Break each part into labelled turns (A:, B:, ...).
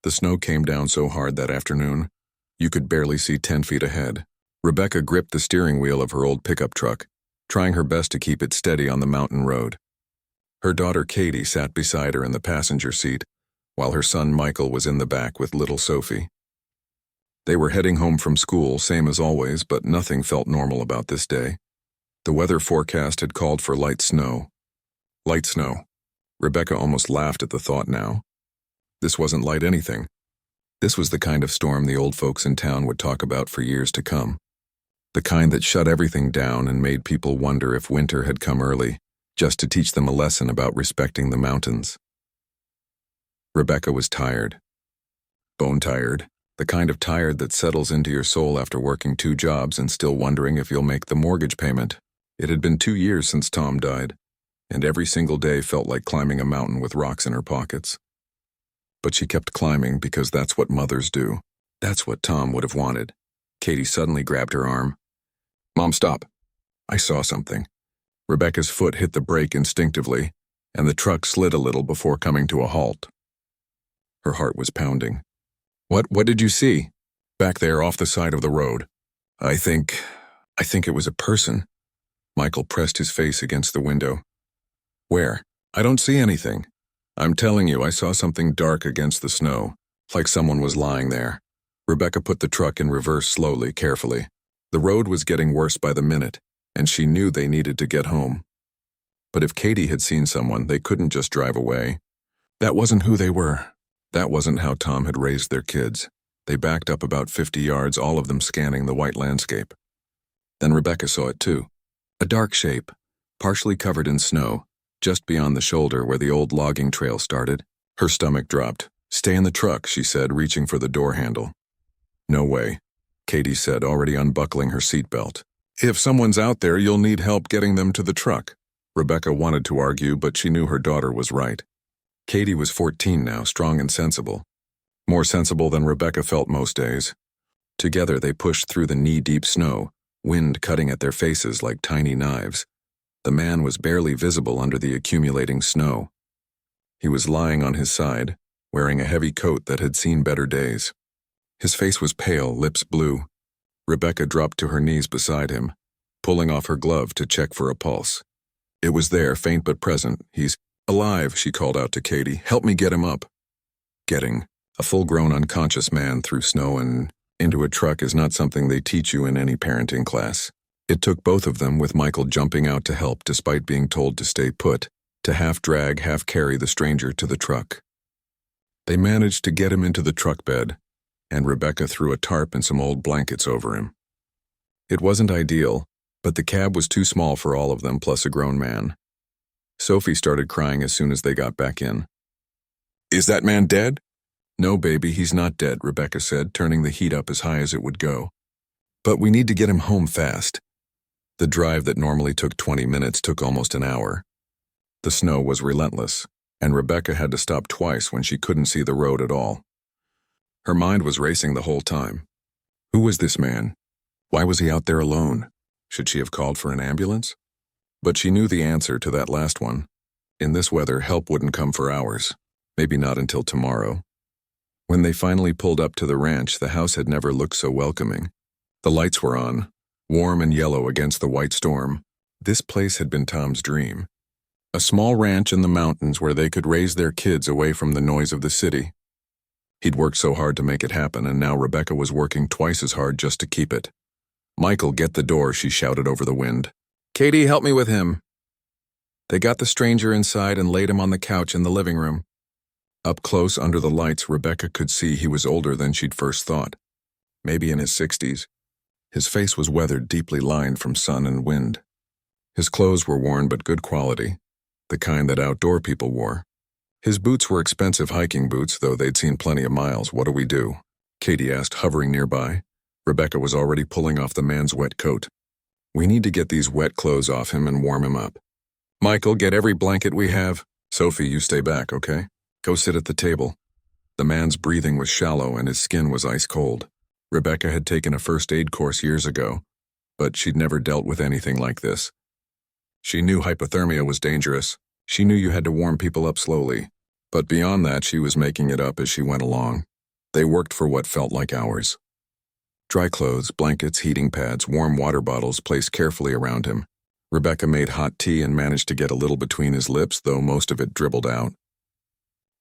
A: The snow came down so hard that afternoon, you could barely see 10 feet ahead. Rebecca gripped the steering wheel of her old pickup truck, trying her best to keep it steady on the mountain road. Her daughter Katie sat beside her in the passenger seat, while her son Michael was in the back with little Sophie. They were heading home from school, same as always, but nothing felt normal about this day. The weather forecast had called for light snow. Light snow. Rebecca almost laughed at the thought now. This wasn't light anything. This was the kind of storm the old folks in town would talk about for years to come. The kind that shut everything down and made people wonder if winter had come early, just to teach them a lesson about respecting the mountains. Rebecca was tired. Bone tired. The kind of tired that settles into your soul after working 2 jobs and still wondering if you'll make the mortgage payment. It had been 2 years since Tom died, and every single day felt like climbing a mountain with rocks in her pockets. But she kept climbing because that's what mothers do. That's what Tom would have wanted. Katie suddenly grabbed her arm. "Mom, stop. I saw something." Rebecca's foot hit the brake instinctively, and the truck slid a little before coming to a halt. Her heart was pounding. What did you see?" "Back there off the side of the road. I think it was a person." Michael pressed his face against the window. "Where?" "I don't see anything. I'm telling you, I saw something dark against the snow, like someone was lying there." Rebecca put the truck in reverse slowly, carefully. The road was getting worse by the minute, and she knew they needed to get home. But if Katie had seen someone, they couldn't just drive away. That wasn't who they were. That wasn't how Tom had raised their kids. They backed up about 50 yards, all of them scanning the white landscape. Then Rebecca saw it too. A dark shape, partially covered in snow, just beyond the shoulder where the old logging trail started. Her stomach dropped. "Stay in the truck," she said, reaching for the door handle. "No way," Katie said, already unbuckling her seatbelt. "If someone's out there, you'll need help getting them to the truck." Rebecca wanted to argue, but she knew her daughter was right. Katie was 14 now, strong and sensible. More sensible than Rebecca felt most days. Together they pushed through the knee-deep snow, wind cutting at their faces like tiny knives. The man was barely visible under the accumulating snow. He was lying on his side, wearing a heavy coat that had seen better days. His face was pale, lips blue. Rebecca dropped to her knees beside him, pulling off her glove to check for a pulse. It was there, faint but present. "He's alive," she called out to Katie. "Help me get him up." Getting a full-grown unconscious man through snow and into a truck is not something they teach you in any parenting class. It took both of them, with Michael jumping out to help despite being told to stay put, to half-drag, half-carry the stranger to the truck. They managed to get him into the truck bed, and Rebecca threw a tarp and some old blankets over him. It wasn't ideal, but the cab was too small for all of them, plus a grown man. Sophie started crying as soon as they got back in. "Is that man dead?" "No, baby, he's not dead," Rebecca said, turning the heat up as high as it would go. "But we need to get him home fast." The drive that normally took 20 minutes took almost an hour. The snow was relentless, and Rebecca had to stop twice when she couldn't see the road at all. Her mind was racing the whole time. Who was this man? Why was he out there alone? Should she have called for an ambulance? But she knew the answer to that last one. In this weather, help wouldn't come for hours, maybe not until tomorrow. When they finally pulled up to the ranch, the house had never looked so welcoming. The lights were on, warm and yellow against the white storm. This place had been Tom's dream. A small ranch in the mountains where they could raise their kids away from the noise of the city. He'd worked so hard to make it happen, and now Rebecca was working twice as hard just to keep it. "Michael, get the door," she shouted over the wind. "Katie, help me with him." They got the stranger inside and laid him on the couch in the living room. Up close under the lights, Rebecca could see he was older than she'd first thought. Maybe in his 60s. His face was weathered, deeply lined from sun and wind. His clothes were worn but good quality, the kind that outdoor people wore. His boots were expensive hiking boots, though they'd seen plenty of miles. "What do we do?" Katie asked, hovering nearby. Rebecca was already pulling off the man's wet coat. "We need to get these wet clothes off him and warm him up. Michael, get every blanket we have. Sophie, you stay back, okay? Go sit at the table." The man's breathing was shallow and his skin was ice cold. Rebecca had taken a first aid course years ago, but she'd never dealt with anything like this. She knew hypothermia was dangerous. She knew you had to warm people up slowly. But beyond that, she was making it up as she went along. They worked for what felt like hours. Dry clothes, blankets, heating pads, warm water bottles placed carefully around him. Rebecca made hot tea and managed to get a little between his lips, though most of it dribbled out.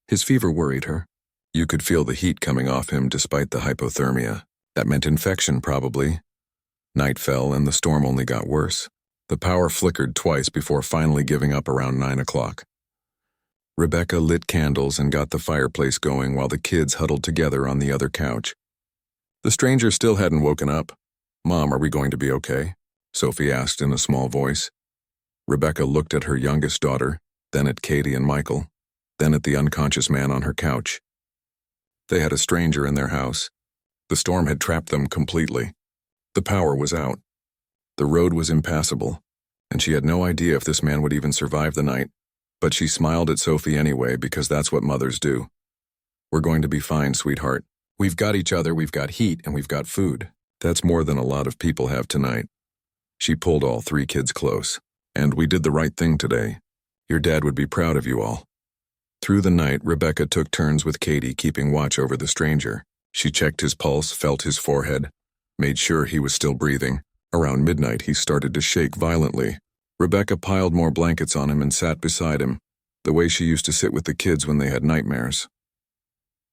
A: His fever worried her. You could feel the heat coming off him despite the hypothermia. That meant infection, probably. Night fell and the storm only got worse. The power flickered twice before finally giving up around 9 o'clock. Rebecca lit candles and got the fireplace going while the kids huddled together on the other couch. The stranger still hadn't woken up. "Mom, are we going to be okay?" Sophie asked in a small voice. Rebecca looked at her youngest daughter, then at Katie and Michael, then at the unconscious man on her couch. They had a stranger in their house. The storm had trapped them completely. The power was out. The road was impassable, and she had no idea if this man would even survive the night, but she smiled at Sophie anyway because that's what mothers do. "We're going to be fine, sweetheart. We've got each other, we've got heat, and we've got food. That's more than a lot of people have tonight." She pulled all 3 kids close. "And we did the right thing today. Your dad would be proud of you all." Through the night, Rebecca took turns with Katie keeping watch over the stranger. She checked his pulse, felt his forehead, made sure he was still breathing. Around midnight, he started to shake violently. Rebecca piled more blankets on him and sat beside him, the way she used to sit with the kids when they had nightmares.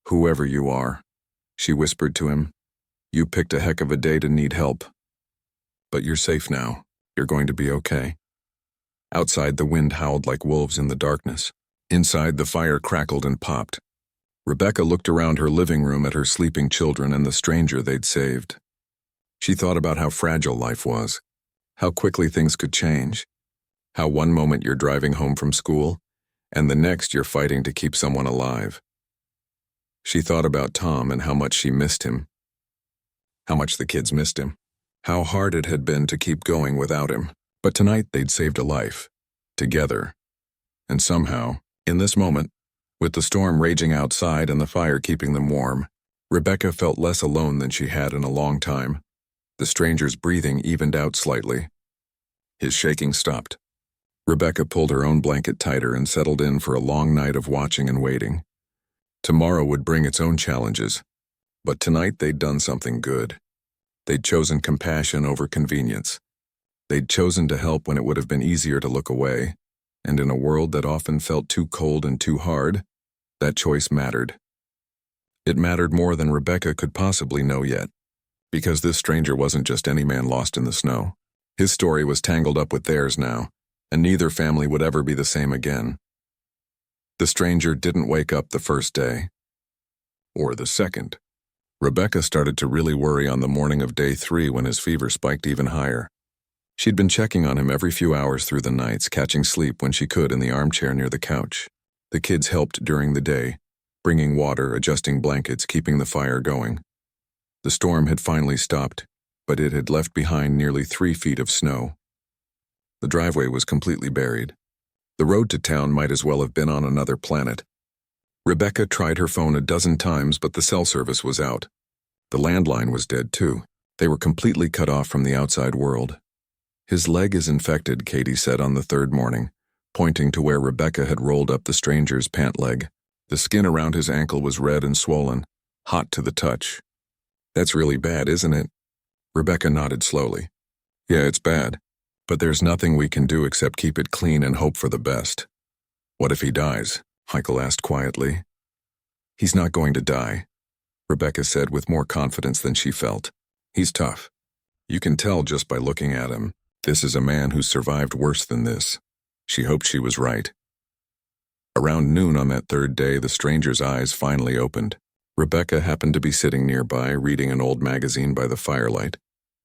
A: "Whoever you are," she whispered to him, "you picked a heck of a day to need help. But you're safe now. You're going to be okay." Outside, the wind howled like wolves in the darkness. Inside, the fire crackled and popped. Rebecca looked around her living room at her sleeping children and the stranger they'd saved. She thought about how fragile life was, how quickly things could change, how one moment you're driving home from school, and the next you're fighting to keep someone alive. She thought about Tom and how much she missed him, how much the kids missed him, how hard it had been to keep going without him. But tonight they'd saved a life, together. And somehow, in this moment, with the storm raging outside and the fire keeping them warm, Rebecca felt less alone than she had in a long time. The stranger's breathing evened out slightly. His shaking stopped. Rebecca pulled her own blanket tighter and settled in for a long night of watching and waiting. Tomorrow would bring its own challenges, but tonight they'd done something good. They'd chosen compassion over convenience. They'd chosen to help when it would have been easier to look away, and in a world that often felt too cold and too hard, that choice mattered. It mattered more than Rebecca could possibly know yet, because this stranger wasn't just any man lost in the snow. His story was tangled up with theirs now, and neither family would ever be the same again. The stranger didn't wake up the first day, or the second. Rebecca started to really worry on the morning of day 3 when his fever spiked even higher. She'd been checking on him every few hours through the nights, catching sleep when she could in the armchair near the couch. The kids helped during the day, bringing water, adjusting blankets, keeping the fire going. The storm had finally stopped, but it had left behind nearly 3 feet of snow. The driveway was completely buried. The road to town might as well have been on another planet. Rebecca tried her phone a dozen times, but the cell service was out. The landline was dead too. They were completely cut off from the outside world. "His leg is infected," Katie said on the 3rd morning, pointing to where Rebecca had rolled up the stranger's pant leg. The skin around his ankle was red and swollen, hot to the touch. "That's really bad, isn't it?" Rebecca nodded slowly. "Yeah, it's bad, but there's nothing we can do except keep it clean and hope for the best." "What if he dies?" Michael asked quietly. "He's not going to die," Rebecca said with more confidence than she felt. "He's tough. You can tell just by looking at him. This is a man who's survived worse than this." She hoped she was right. Around noon on that 3rd day, the stranger's eyes finally opened. Rebecca happened to be sitting nearby, reading an old magazine by the firelight,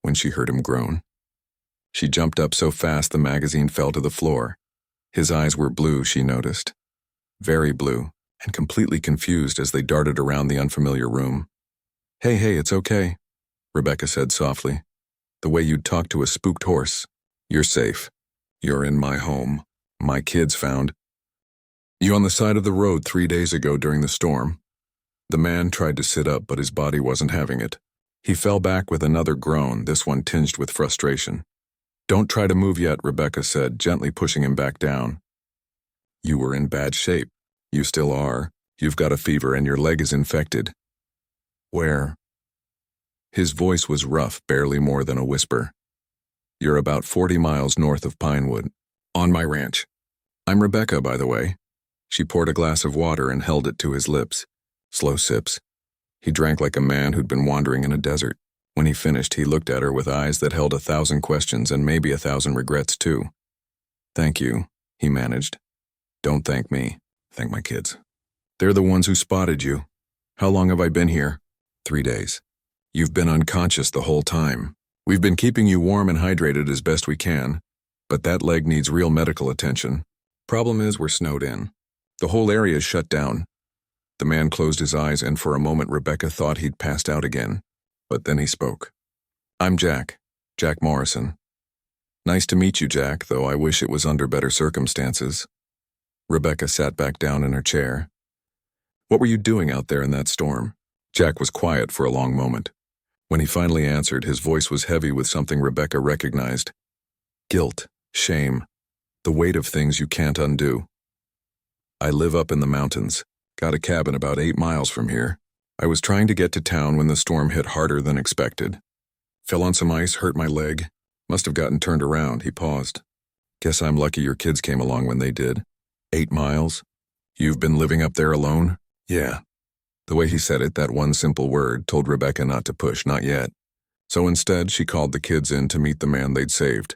A: when she heard him groan. She jumped up so fast the magazine fell to the floor. His eyes were blue, she noticed. Very blue, and completely confused as they darted around the unfamiliar room. Hey, it's okay," Rebecca said softly. "The way you'd talk to a spooked horse. You're safe. You're in my home. My kids found you on the side of the road 3 days ago during the storm." The man tried to sit up, but his body wasn't having it. He fell back with another groan, this one tinged with frustration. "Don't try to move yet," Rebecca said, gently pushing him back down. "You were in bad shape. You still are. You've got a fever and your leg is infected." Where? His voice was rough, barely more than a whisper. You're about 40 miles north of Pinewood. On my ranch. I'm Rebecca, by the way. She poured a glass of water and held it to his lips. Slow sips. He drank like a man who'd been wandering in a desert. When he finished, he looked at her with eyes that held 1,000 questions and maybe 1,000 regrets, too. Thank you, he managed. Don't thank me. Thank my kids. They're the ones who spotted you. How long have I been here? 3 days. You've been unconscious the whole time. We've been keeping you warm and hydrated as best we can, but that leg needs real medical attention. Problem is, we're snowed in. The whole area is shut down. The man closed his eyes, and for a moment Rebecca thought he'd passed out again. But then he spoke. I'm Jack Morrison. Nice to meet you, Jack, though I wish it was under better circumstances. Rebecca sat back down in her chair. What were you doing out there in that storm? Jack was quiet for a long moment. When he finally answered, his voice was heavy with something Rebecca recognized. Guilt, shame, the weight of things you can't undo. I live up in the mountains. Got a cabin about 8 miles from here. I was trying to get to town when the storm hit harder than expected. Fell on some ice, hurt my leg. Must have gotten turned around. He paused. Guess I'm lucky your kids came along when they did. 8 miles? You've been living up there alone? Yeah. The way he said it, that one simple word, told Rebecca not to push, not yet. So instead, she called the kids in to meet the man they'd saved.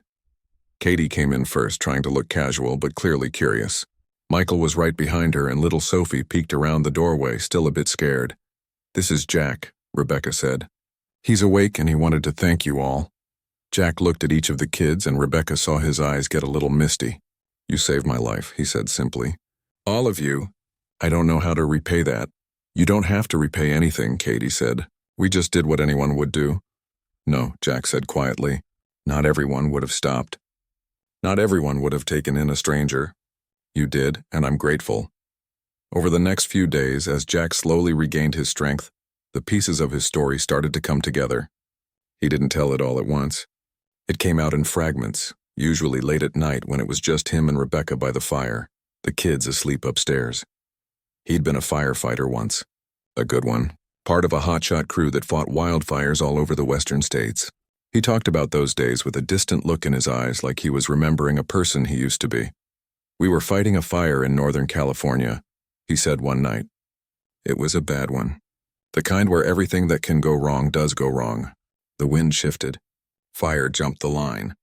A: Katie came in first, trying to look casual but clearly curious. Michael was right behind her, and little Sophie peeked around the doorway, still a bit scared. This is Jack, Rebecca said. He's awake and he wanted to thank you all. Jack looked at each of the kids, and Rebecca saw his eyes get a little misty. You saved my life, he said simply. All of you. I don't know how to repay that. You don't have to repay anything, Katie said. We just did what anyone would do. No, Jack said quietly. Not everyone would have stopped. Not everyone would have taken in a stranger. You did, and I'm grateful. Over the next few days, as Jack slowly regained his strength, the pieces of his story started to come together. He didn't tell it all at once. It came out in fragments, usually late at night when it was just him and Rebecca by the fire, the kids asleep upstairs. He'd been a firefighter once. A good one. Part of a hotshot crew that fought wildfires all over the western states. He talked about those days with a distant look in his eyes, like he was remembering a person he used to be. We were fighting a fire in Northern California, he said one night. It was a bad one. The kind where everything that can go wrong does go wrong. The wind shifted. Fire jumped the line.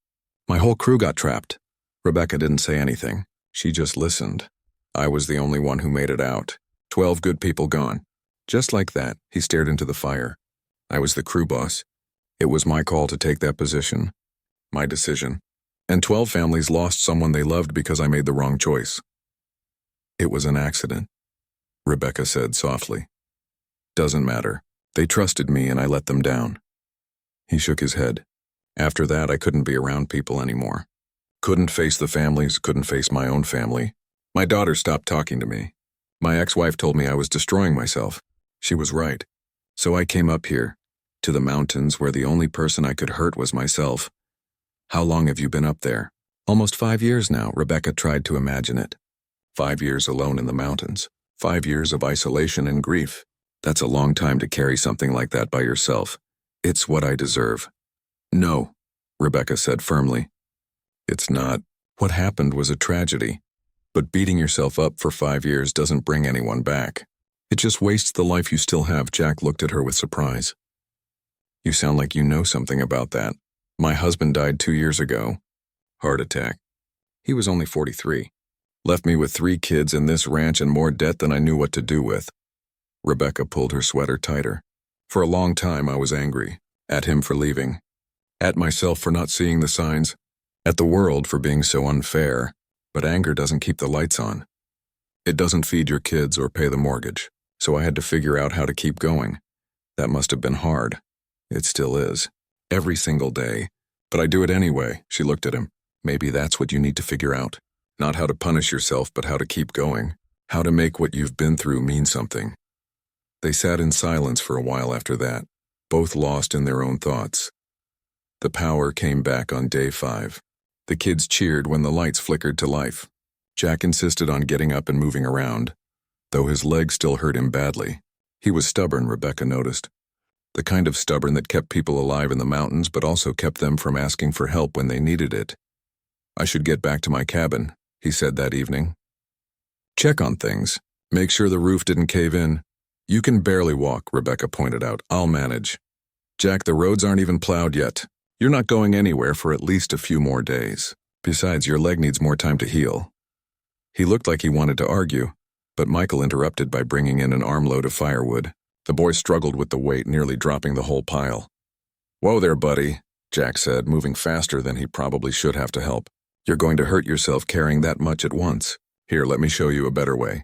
A: My whole crew got trapped. Rebecca didn't say anything. She just listened. I was the only one who made it out. 12 good people gone. Just like that, he stared into the fire. I was the crew boss. It was my call to take that position. My decision. And 12 families lost someone they loved because I made the wrong choice. It was an accident, Rebecca said softly. Doesn't matter. They trusted me and I let them down. He shook his head. After that, I couldn't be around people anymore. Couldn't face the families, couldn't face my own family. My daughter stopped talking to me. My ex-wife told me I was destroying myself. She was right. So I came up here, to the mountains where the only person I could hurt was myself. How long have you been up there? Almost 5 years now, Rebecca tried to imagine it. 5 years alone in the mountains. 5 years of isolation and grief. That's a long time to carry something like that by yourself. It's what I deserve. No, Rebecca said firmly. It's not. What happened was a tragedy. But beating yourself up for 5 years doesn't bring anyone back. It just wastes the life you still have. Jack looked at her with surprise. You sound like you know something about that. My husband died 2 years ago. Heart attack. He was only 43. Left me with 3 kids and this ranch and more debt than I knew what to do with. Rebecca pulled her sweater tighter. For a long time I was angry. At him for leaving. At myself for not seeing the signs. At the world for being so unfair. But anger doesn't keep the lights on. It doesn't feed your kids or pay the mortgage. So I had to figure out how to keep going. That must have been hard. It still is. Every single day. But I do it anyway. She looked at him. Maybe that's what you need to figure out. Not how to punish yourself, but how to keep going. How to make what you've been through mean something. They sat in silence for a while after that, both lost in their own thoughts. The power came back on day 5. The kids cheered when the lights flickered to life. Jack insisted on getting up and moving around, though his legs still hurt him badly. He was stubborn, Rebecca noticed. the kind of stubborn that kept people alive in the mountains but also kept them from asking for help when they needed it. I should get back to my cabin, he said that evening. Check on things. Make sure the roof didn't cave in. You can barely walk, Rebecca pointed out. I'll manage. Jack, the roads aren't even plowed yet. You're not going anywhere for at least a few more days. Besides, your leg needs more time to heal. He looked like he wanted to argue, but Michael interrupted by bringing in an armload of firewood. The boy struggled with the weight, nearly dropping the whole pile. Whoa there, buddy, Jack said, moving faster than he probably should have to help. You're going to hurt yourself carrying that much at once. Here, let me show you a better way.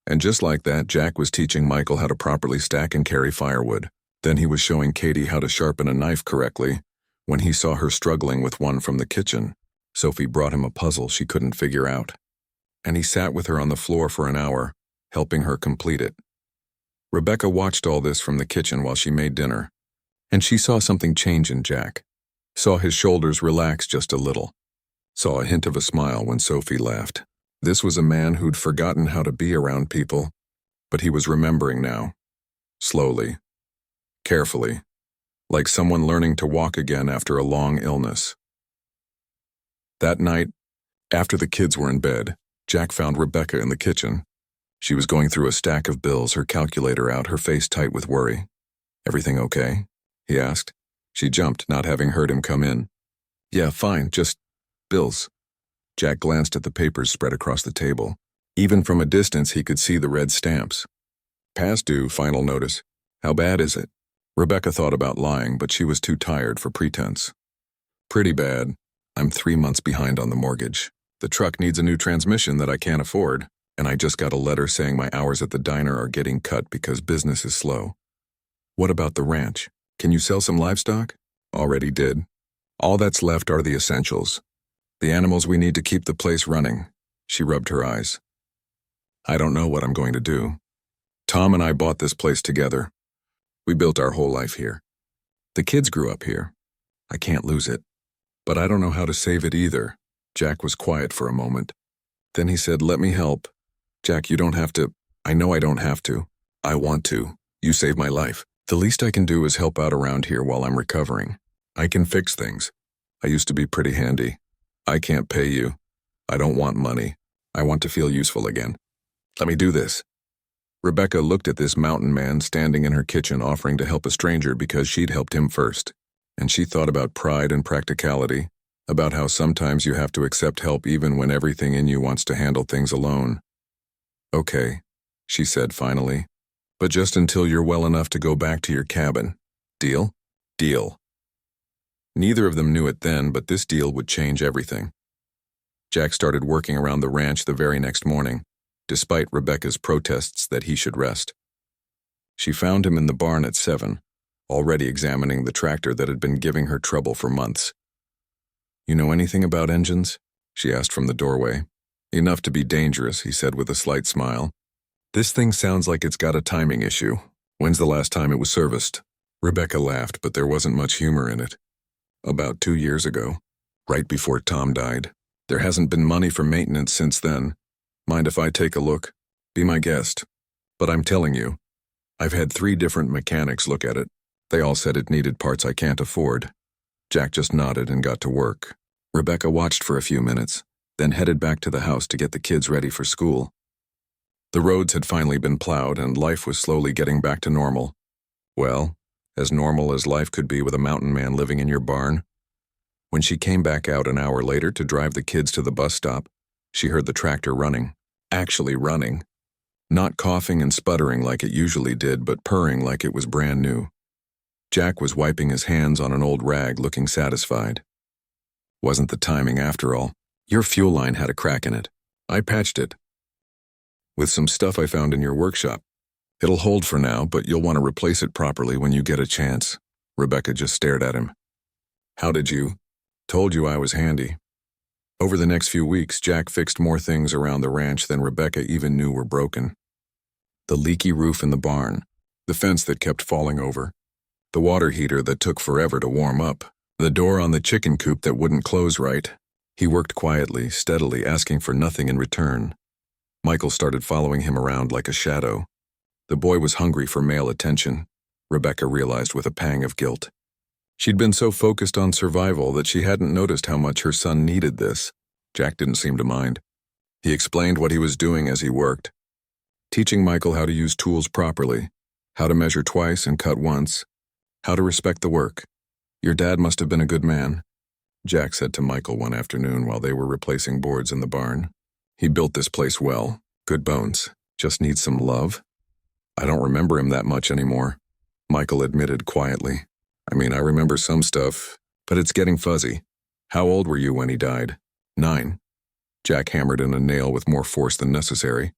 A: And just like that, Jack was teaching Michael how to properly stack and carry firewood. Then he was showing Katie how to sharpen a knife correctly when he saw her struggling with one from the kitchen. Sophie brought him a puzzle she couldn't figure out, and he sat with her on the floor for an hour, helping her complete it. Rebecca watched all this from the kitchen while she made dinner, and she saw something change in Jack. Saw his shoulders relax just a little. Saw a hint of a smile when Sophie laughed. This was a man who'd forgotten how to be around people, but he was remembering now. Slowly. Carefully. Like someone learning to walk again after a long illness. That night, after the kids were in bed, Jack found Rebecca in the kitchen. She was going through a stack of bills, her calculator out, her face tight with worry. "Everything okay?" he asked. She jumped, not having heard him come in. "Yeah, fine, just bills." Jack glanced at the papers spread across the table. Even from a distance, he could see the red stamps. "Past due, final notice. How bad is it?" Rebecca thought about lying, but she was too tired for pretense. "Pretty bad. I'm 3 months behind on the mortgage. The truck needs a new transmission that I can't afford, and I just got a letter saying my hours at the diner are getting cut because business is slow." "What about the ranch? Can you sell some livestock?" "Already did. All that's left are the essentials. The animals we need to keep the place running." She rubbed her eyes. "I don't know what I'm going to do. Tom and I bought this place together. We built our whole life here. The kids grew up here. I can't lose it. But I don't know how to save it either." Jack was quiet for a moment. Then he said, "Let me help." "Jack, you don't have to." "I know I don't have to. I want to. You saved my life. The least I can do is help out around here while I'm recovering. I can fix things. I used to be pretty handy. I can't pay you. I don't want money. I want to feel useful again. Let me do this." Rebecca looked at this mountain man standing in her kitchen offering to help a stranger because she'd helped him first. And she thought about pride and practicality, about how sometimes you have to accept help even when everything in you wants to handle things alone. "Okay," she said finally, "but just until you're well enough to go back to your cabin. Deal?" "Deal." Neither of them knew it then, but this deal would change everything. Jack started working around the ranch the very next morning, despite Rebecca's protests that he should rest. She found him in the barn at 7, already examining the tractor that had been giving her trouble for months. "You know anything about engines?" she asked from the doorway. "Enough to be dangerous," he said with a slight smile. "This thing sounds like it's got a timing issue. When's the last time it was serviced?" Rebecca laughed, but there wasn't much humor in it. "About 2 years ago, right before Tom died. There hasn't been money for maintenance since then. Mind if I take a look? Be my guest. But I'm telling you, I've had 3 different mechanics look at it. They all said it needed parts I can't afford." Jack just nodded and got to work. Rebecca watched for a few minutes, then headed back to the house to get the kids ready for school. The roads had finally been plowed and life was slowly getting back to normal. Well, as normal as life could be with a mountain man living in your barn. When she came back out an hour later to drive the kids to the bus stop, she heard the tractor running. Actually running. Not coughing and sputtering like it usually did, but purring like it was brand new. Jack was wiping his hands on an old rag, looking satisfied. "Wasn't the timing after all. Your fuel line had a crack in it. I patched it. With some stuff I found in your workshop. It'll hold for now, but you'll want to replace it properly when you get a chance." Rebecca just stared at him. "How did you?" "Told you I was handy." Over the next few weeks, Jack fixed more things around the ranch than Rebecca even knew were broken. The leaky roof in the barn, the fence that kept falling over, the water heater that took forever to warm up, the door on the chicken coop that wouldn't close right. He worked quietly, steadily, asking for nothing in return. Michael started following him around like a shadow. The boy was hungry for male attention. Rebecca realized with a pang of guilt. She'd been so focused on survival that she hadn't noticed how much her son needed this. Jack didn't seem to mind. He explained what he was doing as he worked, teaching Michael how to use tools properly, how to measure twice and cut once, how to respect the work. "Your dad must have been a good man," Jack said to Michael one afternoon while they were replacing boards in the barn. "He built this place well. Good bones. Just needs some love." "I don't remember him that much anymore," Michael admitted quietly. "I mean, I remember some stuff, but it's getting fuzzy." "How old were you when he died?" 9. Jack hammered in a nail with more force than necessary.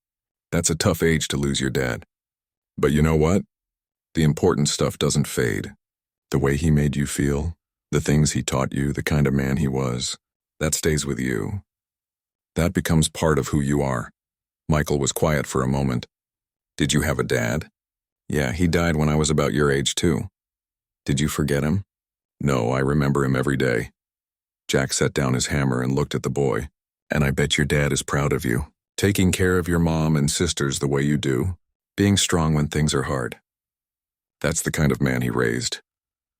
A: "That's a tough age to lose your dad. But you know what? The important stuff doesn't fade. The way he made you feel, the things he taught you, the kind of man he was, that stays with you. That becomes part of who you are." Michael was quiet for a moment. "Did you have a dad?" "Yeah, he died when I was about your age too." "Did you forget him?" "No, I remember him every day." Jack set down his hammer and looked at the boy. "And I bet your dad is proud of you. Taking care of your mom and sisters the way you do. Being strong when things are hard. That's the kind of man he raised."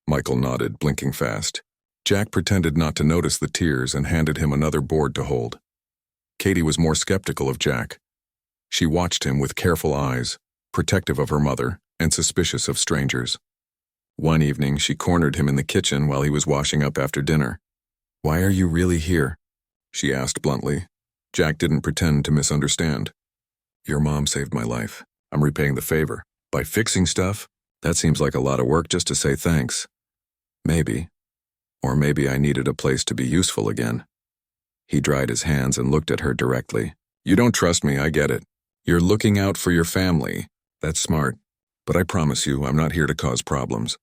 A: Michael nodded, blinking fast. Jack pretended not to notice the tears and handed him another board to hold. Katie was more skeptical of Jack. She watched him with careful eyes, protective of her mother and suspicious of strangers. One evening, she cornered him in the kitchen while he was washing up after dinner. "Why are you really here?" she asked bluntly. Jack didn't pretend to misunderstand. "Your mom saved my life. I'm repaying the favor. By fixing stuff? That seems like a lot of work just to say thanks." "Maybe. Or maybe I needed a place to be useful again." He dried his hands and looked at her directly. "You don't trust me, I get it. You're looking out for your family. That's smart. But I promise you, I'm not here to cause problems.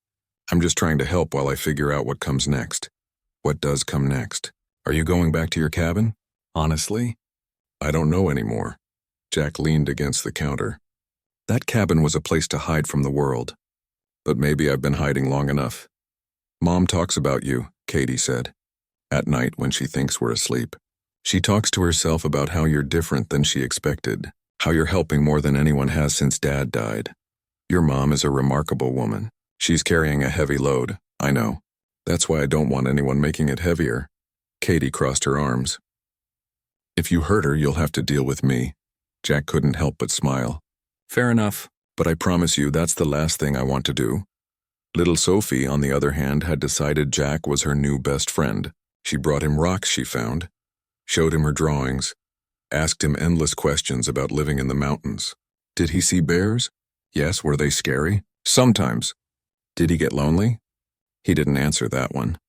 A: I'm just trying to help while I figure out what comes next." "What does come next? Are you going back to your cabin?" "Honestly, I don't know anymore." Jack leaned against the counter. "That cabin was a place to hide from the world. But maybe I've been hiding long enough." "Mom talks about you," Katie said. "At night when she thinks we're asleep. She talks to herself about how you're different than she expected, how you're helping more than anyone has since Dad died. Your mom is a remarkable woman. She's carrying a heavy load, I know. That's why I don't want anyone making it heavier." Katie crossed her arms. "If you hurt her, you'll have to deal with me." Jack couldn't help but smile. "Fair enough, but I promise you that's the last thing I want to do." Little Sophie, on the other hand, had decided Jack was her new best friend. She brought him rocks she found, showed him her drawings, asked him endless questions about living in the mountains. Did he see bears? Yes. Were they scary? Sometimes. Did he get lonely? He didn't answer that one.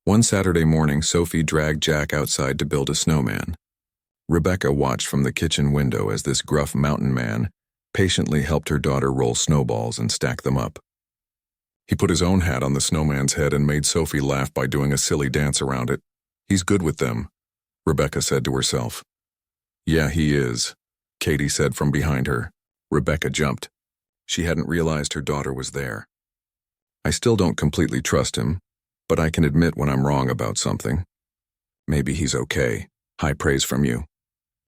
A: One Saturday morning, Sophie dragged Jack outside to build a snowman. Rebecca watched from the kitchen window as this gruff mountain man patiently helped her daughter roll snowballs and stack them up. He put his own hat on the snowman's head and made Sophie laugh by doing a silly dance around it. "He's good with them," Rebecca said to herself. "Yeah, he is," Katie said from behind her. Rebecca jumped. She hadn't realized her daughter was there. "I still don't completely trust him, but I can admit when I'm wrong about something. Maybe he's okay. High praise from you."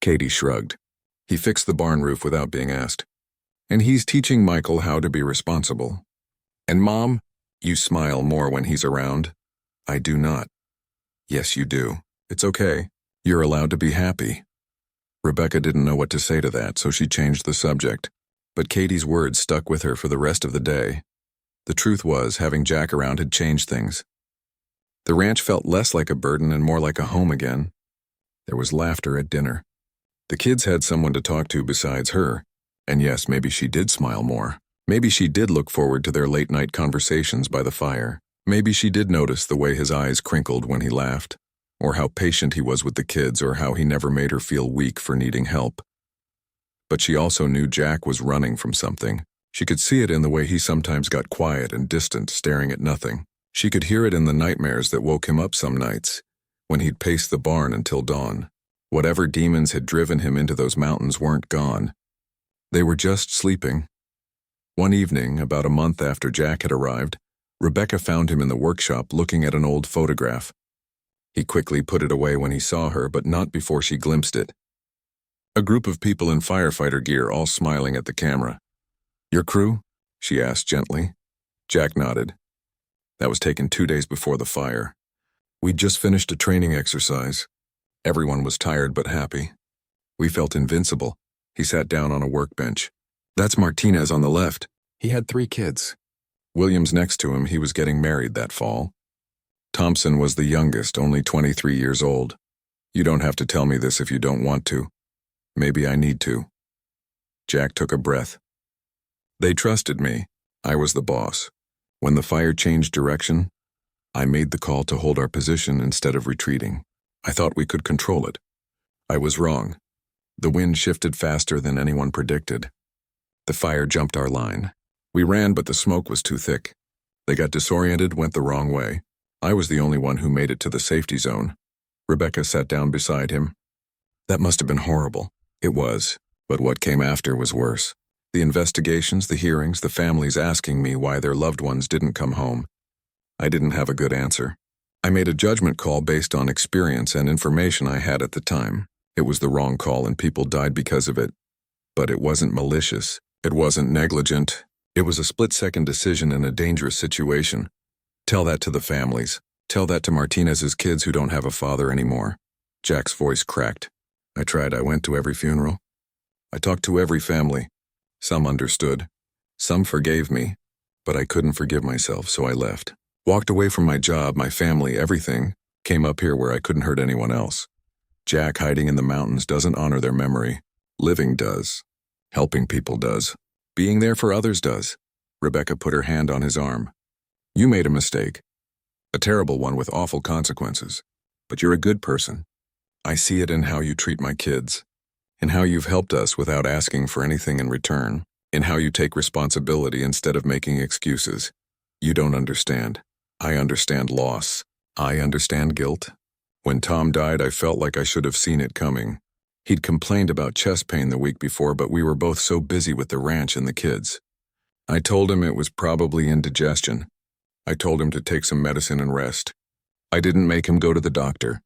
A: Katie shrugged. "He fixed the barn roof without being asked. And he's teaching Michael how to be responsible. And Mom, you smile more when he's around." "I do not." "Yes, you do. It's okay. You're allowed to be happy." Rebecca didn't know what to say to that, so she changed the subject. But Katie's words stuck with her for the rest of the day. The truth was, having Jack around had changed things. The ranch felt less like a burden and more like a home again. There was laughter at dinner. The kids had someone to talk to besides her, and yes, maybe she did smile more. Maybe she did look forward to their late-night conversations by the fire. Maybe she did notice the way his eyes crinkled when he laughed, or how patient he was with the kids, or how he never made her feel weak for needing help. But she also knew Jack was running from something. She could see it in the way he sometimes got quiet and distant, staring at nothing. She could hear it in the nightmares that woke him up some nights, when he'd pace the barn until dawn. Whatever demons had driven him into those mountains weren't gone. They were just sleeping. One evening, about a month after Jack had arrived, Rebecca found him in the workshop looking at an old photograph. He quickly put it away when he saw her, but not before she glimpsed it. A group of people in firefighter gear, all smiling at the camera. "Your crew?" she asked gently. Jack nodded. That was taken 2 days before the fire. We'd just finished a training exercise. Everyone was tired but happy. We felt invincible. He sat down on a workbench. That's Martinez on the left. He had 3 kids. William's next to him. He was getting married that fall. Thompson was the youngest, only 23 years old. You don't have to tell me this if you don't want to. Maybe I need to. Jack took a breath. They trusted me. I was the boss. When the fire changed direction, I made the call to hold our position instead of retreating. I thought we could control it. I was wrong. The wind shifted faster than anyone predicted. The fire jumped our line. We ran, but the smoke was too thick. They got disoriented, went the wrong way. I was the only one who made it to the safety zone. Rebecca sat down beside him. That must have been horrible. It was, but what came after was worse. The investigations, the hearings, the families asking me why their loved ones didn't come home. I didn't have a good answer. I made a judgment call based on experience and information I had at the time. It was the wrong call and people died because of it. But it wasn't malicious. It wasn't negligent. It was a split-second decision in a dangerous situation. Tell that to the families. Tell that to Martinez's kids who don't have a father anymore. Jack's voice cracked. I tried. I went to every funeral. I talked to every family. Some understood. Some forgave me. But I couldn't forgive myself, so I left. Walked away from my job, my family, everything. Came up here where I couldn't hurt anyone else. Jack hiding in the mountains doesn't honor their memory. Living does. Helping people does. Being there for others does. Rebecca put her hand on his arm. You made a mistake. A terrible one with awful consequences. But you're a good person. I see it in how you treat my kids. In how you've helped us without asking for anything in return. In how you take responsibility instead of making excuses. You don't understand. I understand loss. I understand guilt. When Tom died, I felt like I should have seen it coming. He'd complained about chest pain the week before, but we were both so busy with the ranch and the kids. I told him it was probably indigestion. I told him to take some medicine and rest. I didn't make him go to the doctor.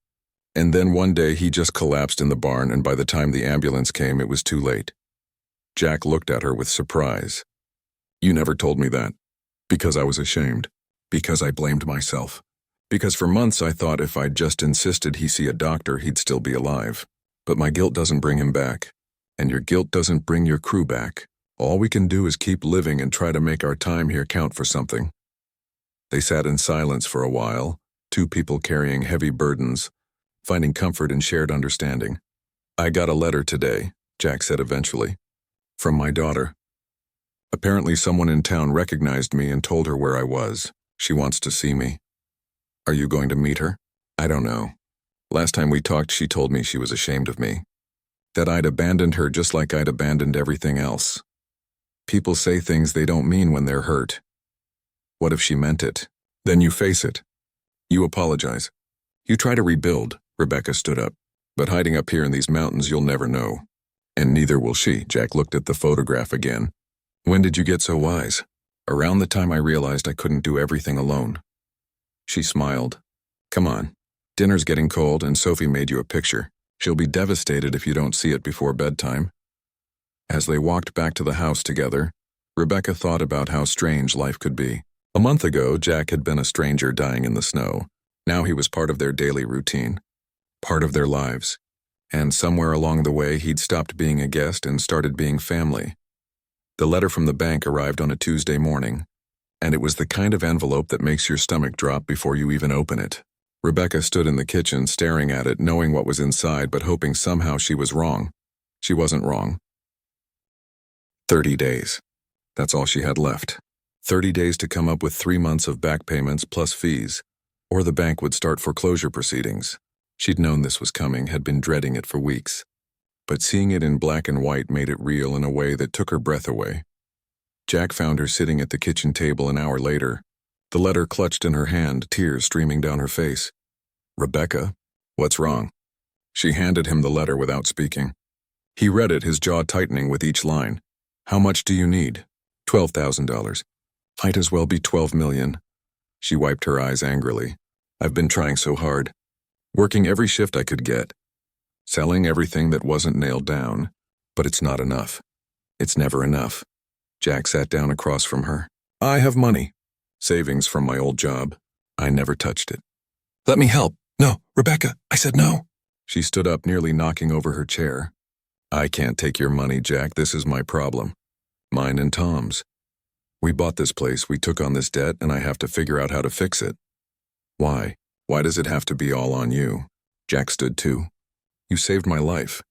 A: And then one day he just collapsed in the barn, and by the time the ambulance came, it was too late. Jack looked at her with surprise. You never told me that. Because I was ashamed. Because I blamed myself. Because for months I thought if I'd just insisted he see a doctor, he'd still be alive. But my guilt doesn't bring him back. And your guilt doesn't bring your crew back. All we can do is keep living and try to make our time here count for something. They sat in silence for a while, 2 people carrying heavy burdens, finding comfort in shared understanding. I got a letter today, Jack said eventually. From my daughter. Apparently someone in town recognized me and told her where I was. She wants to see me. Are you going to meet her? I don't know. Last time we talked, she told me she was ashamed of me. That I'd abandoned her just like I'd abandoned everything else. People say things they don't mean when they're hurt. What if she meant it? Then you face it. You apologize. You try to rebuild. Rebecca stood up. But hiding up here in these mountains, you'll never know. And neither will she. Jack looked at the photograph again. When did you get so wise? Around the time I realized I couldn't do everything alone. She smiled. Come on. Dinner's getting cold and Sophie made you a picture. She'll be devastated if you don't see it before bedtime. As they walked back to the house together, Rebecca thought about how strange life could be. A month ago, Jack had been a stranger dying in the snow. Now he was part of their daily routine. Part of their lives. And somewhere along the way, he'd stopped being a guest and started being family. The letter from the bank arrived on a Tuesday morning, and it was the kind of envelope that makes your stomach drop before you even open it. Rebecca stood in the kitchen staring at it, knowing what was inside but hoping somehow she was wrong. She wasn't wrong. 30 days. That's all she had left. 30 days to come up with 3 months of back payments plus fees, or the bank would start foreclosure proceedings. She'd known this was coming, had been dreading it for weeks. But seeing it in black and white made it real in a way that took her breath away. Jack found her sitting at the kitchen table an hour later, the letter clutched in her hand, tears streaming down her face. Rebecca, what's wrong? She handed him the letter without speaking. He read it, his jaw tightening with each line. How much do you need? $12,000. Might as well be 12 million. She wiped her eyes angrily. I've been trying so hard. Working every shift I could get. Selling everything that wasn't nailed down. But it's not enough. It's never enough. Jack sat down across from her. I have money. Savings from my old job. I never touched it. Let me help. No, Rebecca, I said no. She stood up, nearly knocking over her chair. I can't take your money, Jack. This is my problem. Mine and Tom's. We bought this place, we took on this debt, and I have to figure out how to fix it. Why? Why does it have to be all on you? Jack stood too. You saved my life.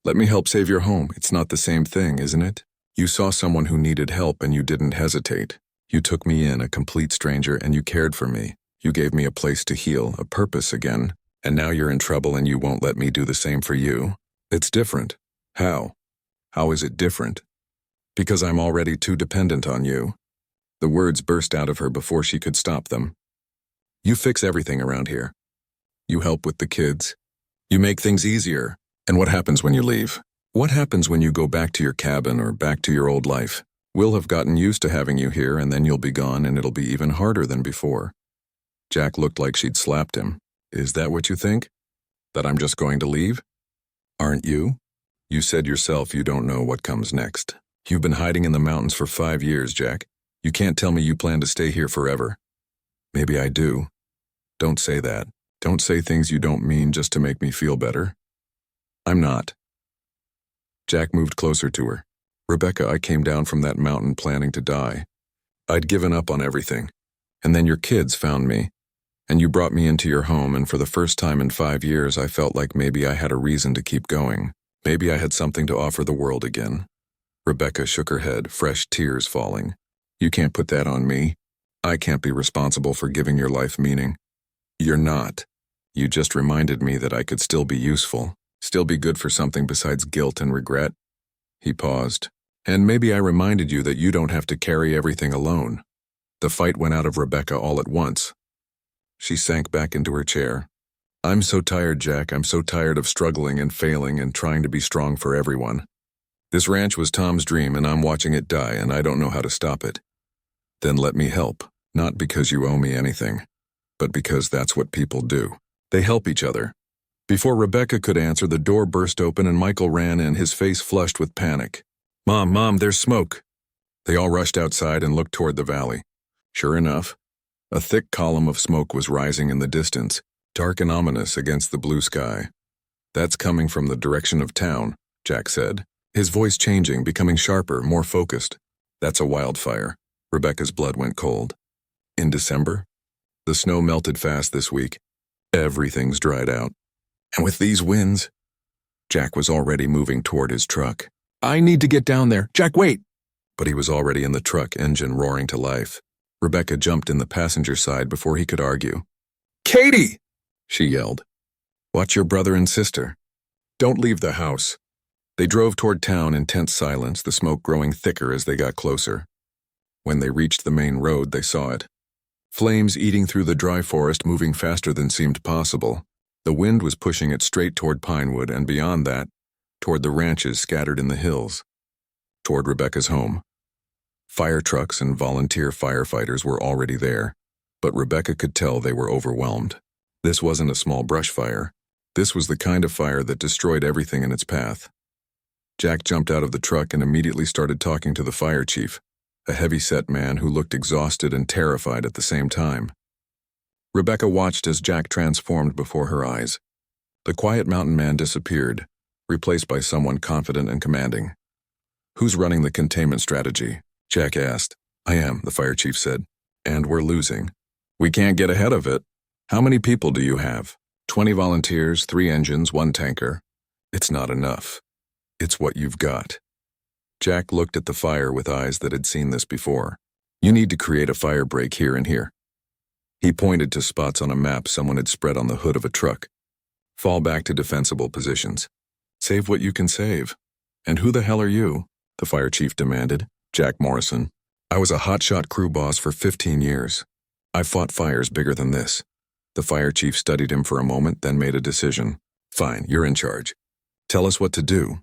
A: Let me help save your home. It's not the same thing, isn't it? You saw someone who needed help and you didn't hesitate. You took me in, a complete stranger, and you cared for me. You gave me a place to heal, a purpose again. And now you're in trouble and you won't let me do the same for you. It's different. How? How is it different? Because I'm already too dependent on you. The words burst out of her before she could stop them. You fix everything around here. You help with the kids. You make things easier. And what happens when you leave? What happens when you go back to your cabin or back to your old life? We'll have gotten used to having you here and then you'll be gone and it'll be even harder than before. Jack looked like she'd slapped him. Is that what you think? That I'm just going to leave? Aren't you? You said yourself you don't know what comes next. You've been hiding in the mountains for 5 years, Jack. You can't tell me you plan to stay here forever. Maybe I do. Don't say that. Don't say things you don't mean just to make me feel better. I'm not. Jack moved closer to her. Rebecca, I came down from that mountain planning to die. I'd given up on everything. And then your kids found me. And you brought me into your home, and for the first time in 5 years I felt like maybe I had a reason to keep going. Maybe I had something to offer the world again. Rebecca shook her head, fresh tears falling. You can't put that on me. I can't be responsible for giving your life meaning. You're not. You just reminded me that I could still be useful, still be good for something besides guilt and regret. He paused. And maybe I reminded you that you don't have to carry everything alone. The fight went out of Rebecca all at once. She sank back into her chair. I'm so tired, Jack. I'm so tired of struggling and failing and trying to be strong for everyone. This ranch was Tom's dream and I'm watching it die and I don't know how to stop it. Then let me help, not because you owe me anything, but because that's what people do. They help each other. Before Rebecca could answer, the door burst open and Michael ran in, his face flushed with panic. Mom, there's smoke. They all rushed outside and looked toward the valley. Sure enough, a thick column of smoke was rising in the distance, dark and ominous against the blue sky. That's coming from the direction of town, Jack said, his voice changing, becoming sharper, more focused. That's a wildfire. Rebecca's blood went cold. In December? The snow melted fast this week. Everything's dried out. And with these winds, Jack was already moving toward his truck. I need to get down there. Jack, wait! But he was already in the truck, engine roaring to life. Rebecca jumped in the passenger side before he could argue. Katie! She yelled. Watch your brother and sister. Don't leave the house. They drove toward town in tense silence, the smoke growing thicker as they got closer. When they reached the main road, they saw it. Flames eating through the dry forest, moving faster than seemed possible. The wind was pushing it straight toward Pinewood and beyond that, toward the ranches scattered in the hills. Toward Rebecca's home. Fire trucks and volunteer firefighters were already there, but Rebecca could tell they were overwhelmed. This wasn't a small brush fire. This was the kind of fire that destroyed everything in its path. Jack jumped out of the truck and immediately started talking to the fire chief, a heavy-set man who looked exhausted and terrified at the same time. Rebecca watched as Jack transformed before her eyes. The quiet mountain man disappeared, replaced by someone confident and commanding. Who's running the containment strategy? Jack asked. I am, the fire chief said. And we're losing. We can't get ahead of it. How many people do you have? 20 volunteers, 3 engines, 1 tanker. It's not enough. It's what you've got. Jack looked at the fire with eyes that had seen this before. You need to create a fire break here and here. He pointed to spots on a map someone had spread on the hood of a truck. Fall back to defensible positions. Save what you can save. And who the hell are you? The fire chief demanded. Jack Morrison. I was a hotshot crew boss for 15 years. I've fought fires bigger than this. The fire chief studied him for a moment, then made a decision. Fine, you're in charge. Tell us what to do.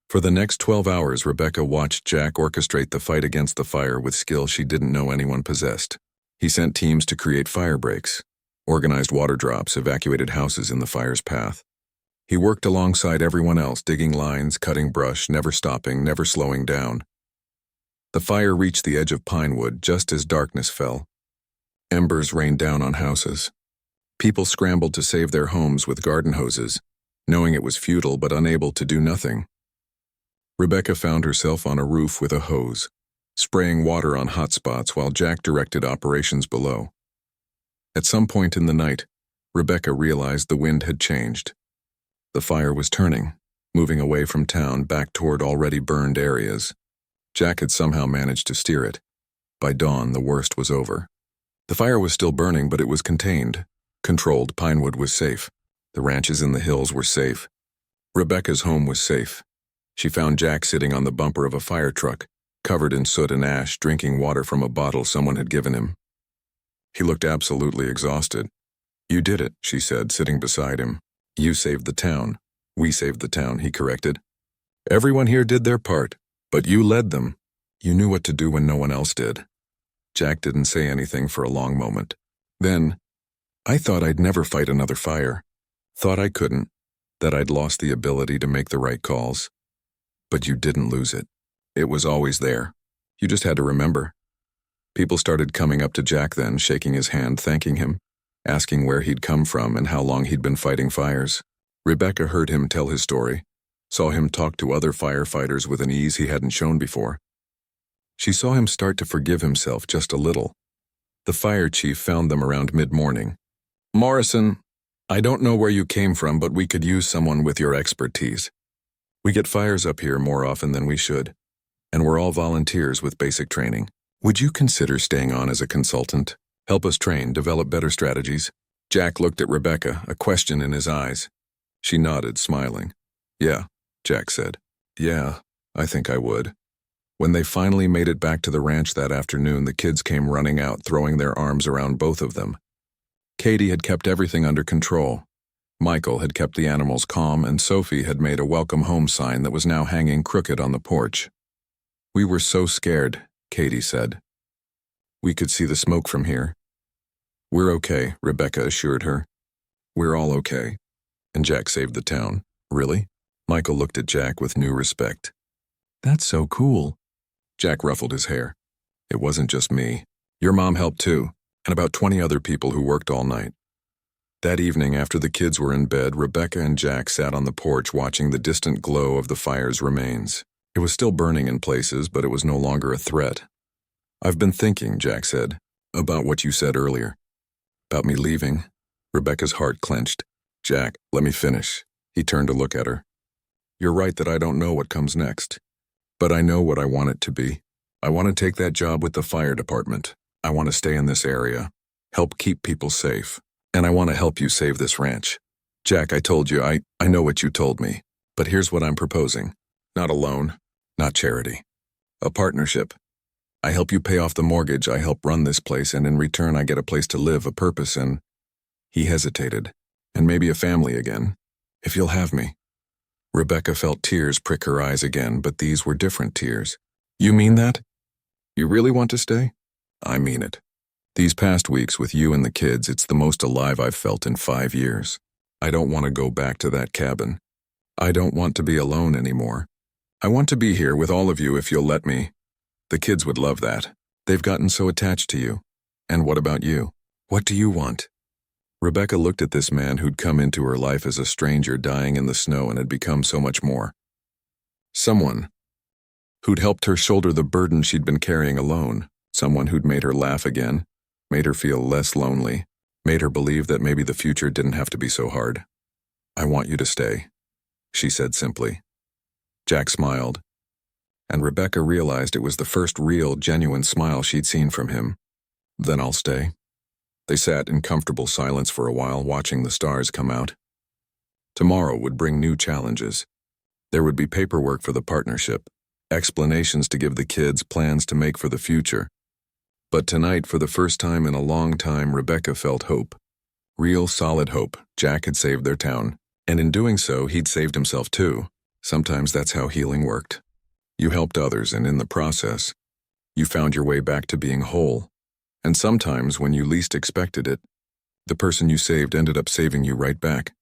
A: For the next 12 hours, Rebecca watched Jack orchestrate the fight against the fire with skill she didn't know anyone possessed. He sent teams to create fire breaks, organized water drops, evacuated houses in the fire's path. He worked alongside everyone else, digging lines, cutting brush, never stopping, never slowing down. The fire reached the edge of Pinewood just as darkness fell. Embers rained down on houses. People scrambled to save their homes with garden hoses, knowing it was futile but unable to do nothing. Rebecca found herself on a roof with a hose, spraying water on hot spots while Jack directed operations below. At some point in the night, Rebecca realized the wind had changed. The fire was turning, moving away from town back toward already burned areas. Jack had somehow managed to steer it. By dawn, the worst was over. The fire was still burning, but it was contained. Controlled. Pinewood was safe. The ranches in the hills were safe. Rebecca's home was safe. She found Jack sitting on the bumper of a fire truck, covered in soot and ash, drinking water from a bottle someone had given him. He looked absolutely exhausted. "You did it," she said, sitting beside him. "You saved the town." "We saved the town," he corrected. "Everyone here did their part, but you led them. You knew what to do when no one else did." Jack didn't say anything for a long moment. Then, "I thought I'd never fight another fire. Thought I couldn't, that I'd lost the ability to make the right calls. But you didn't lose it. It was always there. You just had to remember." People started coming up to Jack then, shaking his hand, thanking him, asking where he'd come from and how long he'd been fighting fires. Rebecca heard him tell his story, saw him talk to other firefighters with an ease he hadn't shown before. She saw him start to forgive himself just a little. The fire chief found them around mid-morning. "Morrison, I don't know where you came from, but we could use someone with your expertise. We get fires up here more often than we should, and we're all volunteers with basic training. Would you consider staying on as a consultant? Help us train, develop better strategies?" Jack looked at Rebecca, a question in his eyes. She nodded, smiling. "Yeah," Jack said. "Yeah, I think I would." When they finally made it back to the ranch that afternoon, the kids came running out, throwing their arms around both of them. Katie had kept everything under control. Michael had kept the animals calm, and Sophie had made a welcome home sign that was now hanging crooked on the porch. "We were so scared," Katie said. "We could see the smoke from here." "We're okay," Rebecca assured her. "We're all okay. And Jack saved the town." "Really?" Michael looked at Jack with new respect. "That's so cool." Jack ruffled his hair. "It wasn't just me. Your mom helped too, and about 20 other people who worked all night." That evening, after the kids were in bed, Rebecca and Jack sat on the porch watching the distant glow of the fire's remains. It was still burning in places, but it was no longer a threat. "I've been thinking," Jack said, "about what you said earlier. About me leaving." Rebecca's heart clenched. "Jack, let me finish." He turned to look at her. "You're right that I don't know what comes next. But I know what I want it to be. I want to take that job with the fire department. I want to stay in this area, help keep people safe, and I want to help you save this ranch. Jack, I told you, I know what you told me, but here's what I'm proposing. Not a loan, not charity. A partnership. I help you pay off the mortgage, I help run this place, and in return I get a place to live, a purpose, and..." He hesitated. "And maybe a family again, if you'll have me." Rebecca felt tears prick her eyes again, but these were different tears. "You mean that? You really want to stay?" "I mean it. These past weeks with you and the kids, it's the most alive I've felt in 5 years. I don't want to go back to that cabin. I don't want to be alone anymore. I want to be here with all of you if you'll let me. The kids would love that. They've gotten so attached to you. And what about you? What do you want?" Rebecca looked at this man who'd come into her life as a stranger dying in the snow and had become so much more. Someone who'd helped her shoulder the burden she'd been carrying alone. Someone who'd made her laugh again, made her feel less lonely, made her believe that maybe the future didn't have to be so hard. "I want you to stay," she said simply. Jack smiled, and Rebecca realized it was the first real, genuine smile she'd seen from him. "Then I'll stay." They sat in comfortable silence for a while, watching the stars come out. Tomorrow would bring new challenges. There would be paperwork for the partnership, explanations to give the kids, plans to make for the future. But tonight, for the first time in a long time, Rebecca felt hope. Real, solid hope. Jack had saved their town, and in doing so, he'd saved himself too. Sometimes that's how healing worked. You helped others, and in the process, you found your way back to being whole. And sometimes, when you least expected it, the person you saved ended up saving you right back.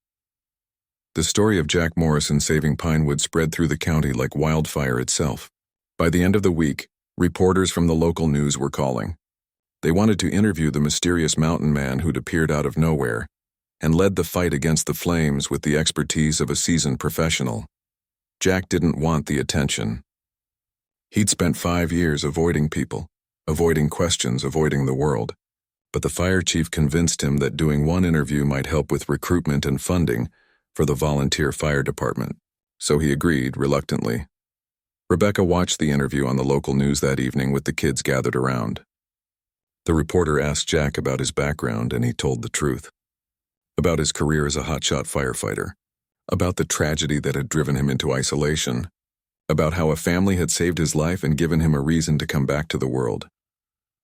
A: The story of Jack Morrison saving Pinewood spread through the county like wildfire itself. By the end of the week, Reporters from the local news were calling. They wanted to interview the mysterious mountain man who'd appeared out of nowhere and led the fight against the flames with the expertise of a seasoned professional. Jack didn't want the attention. He'd spent 5 years avoiding people, avoiding questions, avoiding the world. But the fire chief convinced him that doing one interview might help with recruitment and funding for the volunteer fire department. So he agreed, reluctantly. Rebecca watched the interview on the local news that evening with the kids gathered around. The reporter asked Jack about his background, and he told the truth. About his career as a hotshot firefighter. About the tragedy that had driven him into isolation. About how a family had saved his life and given him a reason to come back to the world.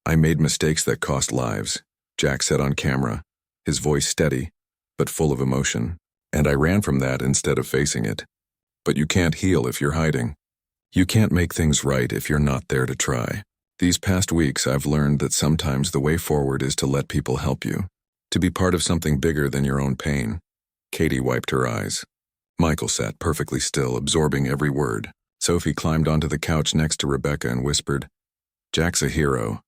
A: "I made mistakes that cost lives," Jack said on camera, his voice steady, but full of emotion. "And I ran from that instead of facing it. But you can't heal if you're hiding. You can't make things right if you're not there to try. These past weeks I've learned that sometimes the way forward is to let people help you, to be part of something bigger than your own pain." Katie wiped her eyes. Michael sat perfectly still, absorbing every word. Sophie climbed onto the couch next to Rebecca and whispered, "Jack's a hero."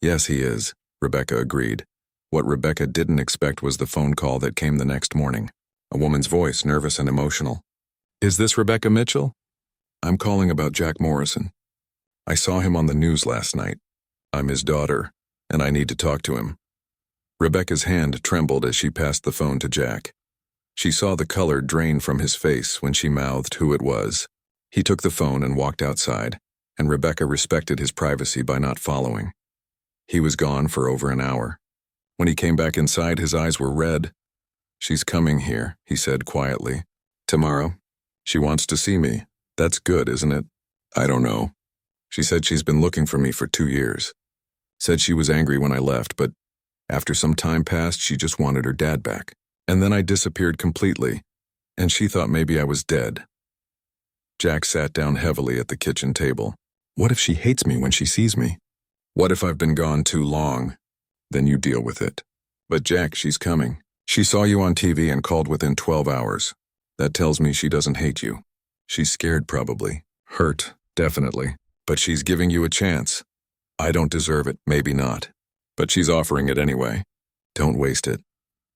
A: "Yes, he is," Rebecca agreed. What Rebecca didn't expect was the phone call that came the next morning. A woman's voice, nervous and emotional. "Is this Rebecca Mitchell?" "I'm calling about Jack Morrison. I saw him on the news last night. I'm his daughter, and I need to talk to him." Rebecca's hand trembled as she passed the phone to Jack. She saw the color drain from his face when she mouthed who it was. He took the phone and walked outside, and Rebecca respected his privacy by not following. He was gone for over an hour. When he came back inside, his eyes were red. "She's coming here," he said quietly. "Tomorrow? She wants to see me. That's good, isn't it?" "I don't know. She said she's been looking for me for 2 years. Said she was angry when I left, but after some time passed, she just wanted her dad back. And then I disappeared completely, and she thought maybe I was dead." Jack sat down heavily at the kitchen table. "What if she hates me when she sees me? What if I've been gone too long? Then you deal with it." "But Jack, she's coming. She saw you on TV and called within 12 hours. That tells me she doesn't hate you. She's scared probably. Hurt, definitely. But she's giving you a chance. I don't deserve it, maybe not. But she's offering it anyway. Don't waste it."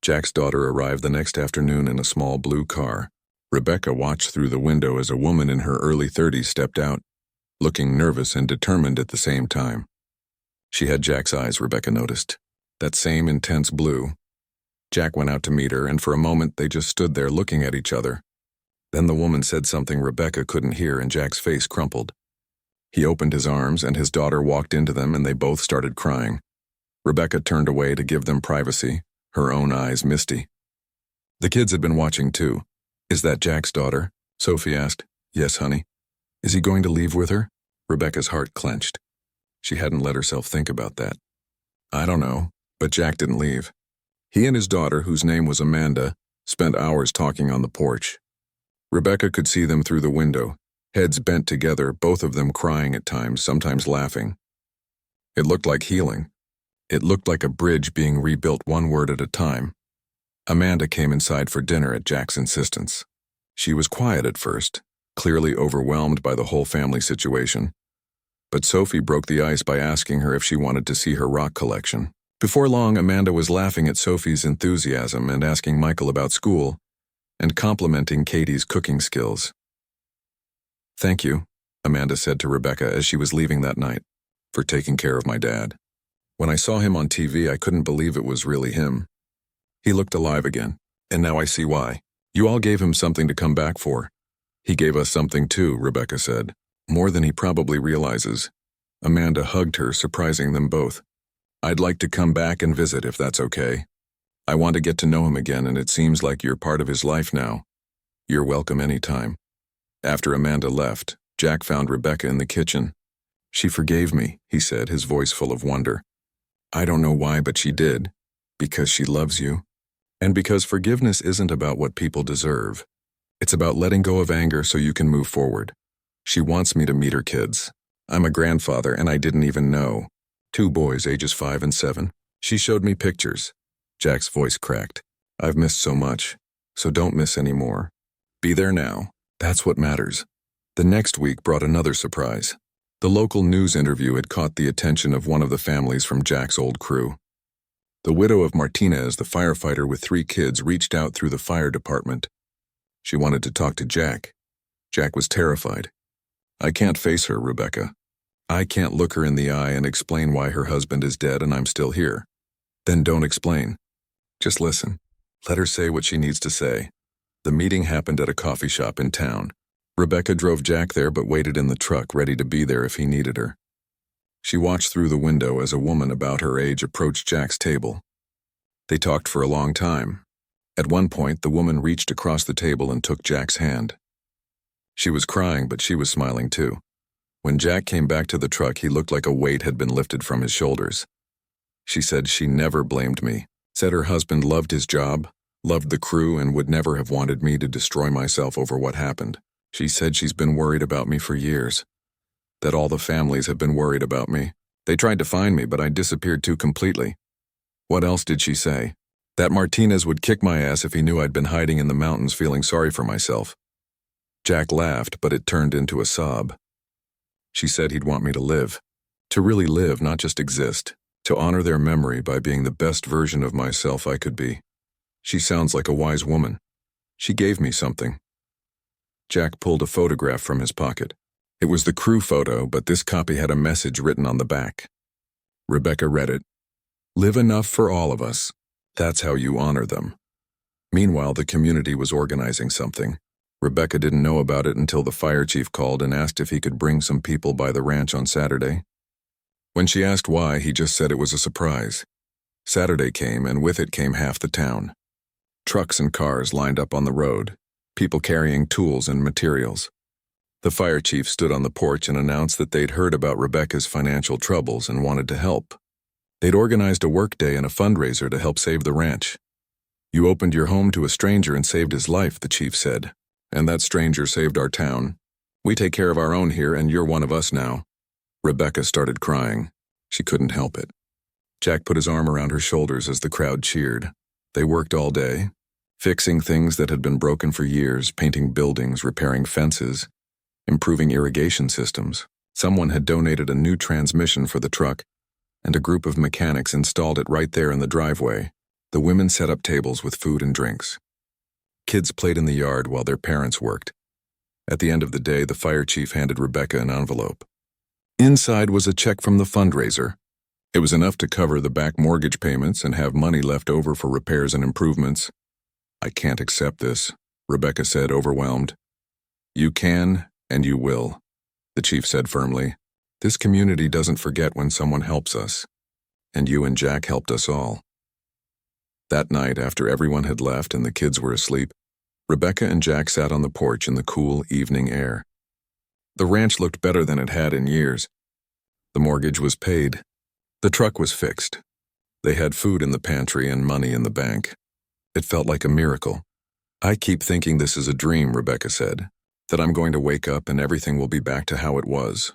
A: Jack's daughter arrived the next afternoon in a small blue car. Rebecca watched through the window as a woman in her early 30s stepped out, looking nervous and determined at the same time. She had Jack's eyes, Rebecca noticed. That same intense blue. Jack went out to meet her, and for a moment they just stood there looking at each other. Then the woman said something Rebecca couldn't hear, and Jack's face crumpled. He opened his arms, and his daughter walked into them, and they both started crying. Rebecca turned away to give them privacy, her own eyes misty. The kids had been watching too. "Is that Jack's daughter?" Sophie asked. "Yes, honey." "Is he going to leave with her?" Rebecca's heart clenched. She hadn't let herself think about that. "I don't know," but Jack didn't leave. He and his daughter, whose name was Amanda, spent hours talking on the porch. Rebecca could see them through the window, heads bent together, both of them crying at times, sometimes laughing. It looked like healing. It looked like a bridge being rebuilt one word at a time. Amanda came inside for dinner at Jack's insistence. She was quiet at first, clearly overwhelmed by the whole family situation. But Sophie broke the ice by asking her if she wanted to see her rock collection. Before long, Amanda was laughing at Sophie's enthusiasm and asking Michael about school, and complimenting Katie's cooking skills. "Thank you," Amanda said to Rebecca as she was leaving that night, "for taking care of my dad. When I saw him on TV, I couldn't believe it was really him. He looked alive again, and now I see why. You all gave him something to come back for." "He gave us something too," Rebecca said. "More than he probably realizes." Amanda hugged her, surprising them both. "I'd like to come back and visit if that's okay. I want to get to know him again, and it seems like you're part of his life now. You're welcome anytime." After Amanda left, Jack found Rebecca in the kitchen. "She forgave me," he said, his voice full of wonder. "I don't know why, but she did. Because she loves you. And because forgiveness isn't about what people deserve. It's about letting go of anger so you can move forward. She wants me to meet her kids. I'm a grandfather, and I didn't even know. 2 boys, ages 5 and 7. She showed me pictures." Jack's voice cracked. "I've missed so much, so don't miss any more. Be there now. That's what matters." The next week brought another surprise. The local news interview had caught the attention of one of the families from Jack's old crew. The widow of Martinez, the firefighter with 3 kids, reached out through the fire department. She wanted to talk to Jack. Jack was terrified. "I can't face her, Rebecca. I can't look her in the eye and explain why her husband is dead and I'm still here." "Then don't explain. Just listen. Let her say what she needs to say." The meeting happened at a coffee shop in town. Rebecca drove Jack there but waited in the truck, ready to be there if he needed her. She watched through the window as a woman about her age approached Jack's table. They talked for a long time. At one point, the woman reached across the table and took Jack's hand. She was crying, but she was smiling too. When Jack came back to the truck, he looked like a weight had been lifted from his shoulders. She said she never blamed me, said her husband loved his job, loved the crew, and would never have wanted me to destroy myself over what happened. She said she's been worried about me for years, that all the families have been worried about me. They tried to find me, but I disappeared too completely. What else did she say? That Martinez would kick my ass if he knew I'd been hiding in the mountains feeling sorry for myself. Jack laughed, but it turned into a sob. She said he'd want me to live. To really live, not just exist. To honor their memory by being the best version of myself I could be. She sounds like a wise woman. She gave me something. Jack pulled a photograph from his pocket. It was the crew photo, but this copy had a message written on the back. Rebecca read it. "Live enough for all of us. That's how you honor them." Meanwhile, the community was organizing something. Rebecca didn't know about it until the fire chief called and asked if he could bring some people by the ranch on Saturday. When she asked why, he just said it was a surprise. Saturday came, and with it came half the town. Trucks and cars lined up on the road, people carrying tools and materials. The fire chief stood on the porch and announced that they'd heard about Rebecca's financial troubles and wanted to help. They'd organized a workday and a fundraiser to help save the ranch. "You opened your home to a stranger and saved his life," the chief said. "And that stranger saved our town. We take care of our own here, and you're one of us now." Rebecca started crying. She couldn't help it. Jack put his arm around her shoulders as the crowd cheered. They worked all day, fixing things that had been broken for years, painting buildings, repairing fences, improving irrigation systems. Someone had donated a new transmission for the truck, and a group of mechanics installed it right there in the driveway. The women set up tables with food and drinks. Kids played in the yard while their parents worked. At the end of the day, the fire chief handed Rebecca an envelope. Inside was a check from the fundraiser. It was enough to cover the back mortgage payments and have money left over for repairs and improvements. "I can't accept this," Rebecca said, overwhelmed. "You can, and you will," the chief said firmly. "This community doesn't forget when someone helps us, and you and Jack helped us all." That night, after everyone had left and the kids were asleep, Rebecca and Jack sat on the porch in the cool evening air. The ranch looked better than it had in years. The mortgage was paid. The truck was fixed. They had food in the pantry and money in the bank. It felt like a miracle. "I keep thinking this is a dream," Rebecca said, "that I'm going to wake up and everything will be back to how it was.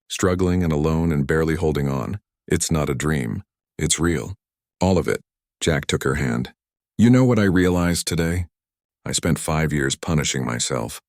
A: Struggling and alone and barely holding on. It's not a dream. It's real. All of it." Jack took her hand. "You know what I realized today? I spent 5 years punishing myself.